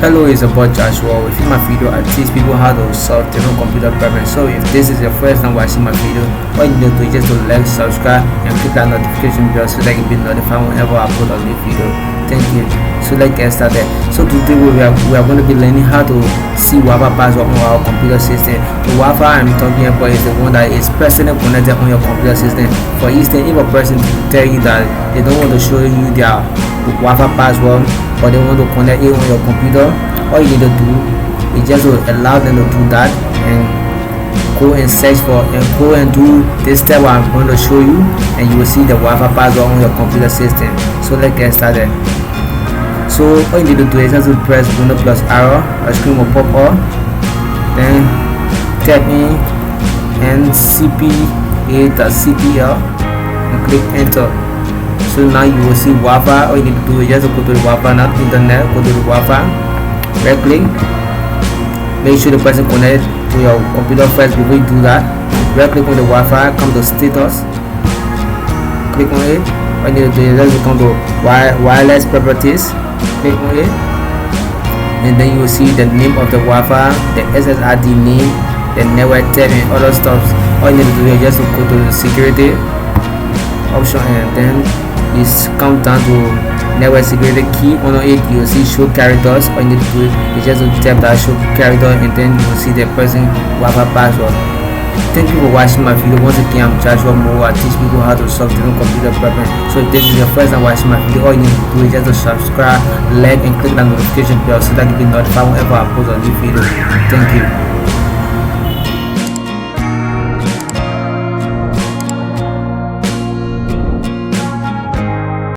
Hello, it's about Joshua. Within my video, I teach people how to solve different computer problems. So if this is your first time watching my video, all you need to do is just to like, subscribe, and click that notification bell so that you will be notified whenever I upload a new video. Thank you. So let's get started. So today we are going to be learning how to see Wi-Fi password on our computer system. The Wi-Fi I'm talking about is the one that is personally connected on your computer system. For instance, if a person tell you that they don't want to show you their Wi-Fi password, or they want to connect it on your computer, all you need to do is just to allow them to do that and go and search for and go and do this step I'm going to show you, and you will see the Wi-Fi password on your computer system. So let's get started. So all you need to do is just to press Windows plus arrow, a screen will pop up, then type in ncpa.cpl and click enter. So now you will see Wi-Fi. All you need to do is just go to the Wi-Fi, not internet, go to the Wi-Fi, right click, make sure the person connected to your computer first before you do that. Right click on the Wi-Fi, come to status, click on it. All you need to do is just come to wireless properties, click on it, and then you will see the name of the Wi-Fi, the SSID name, the network tab, and other stuff. All you need to do is just go to the security option, and then you come down to network security key. Under it you will see show characters. All you need to do is just to tap that show character, and then you will see the person Wi-Fi password. Thank you for watching my video. Once again, I'm Joshua Mo. I teach people how to solve different computer problems. So if this is your first time watching my video, all you need to do is just to subscribe, like, and click that notification bell so that you will be notified whenever I post a new video. Thank you.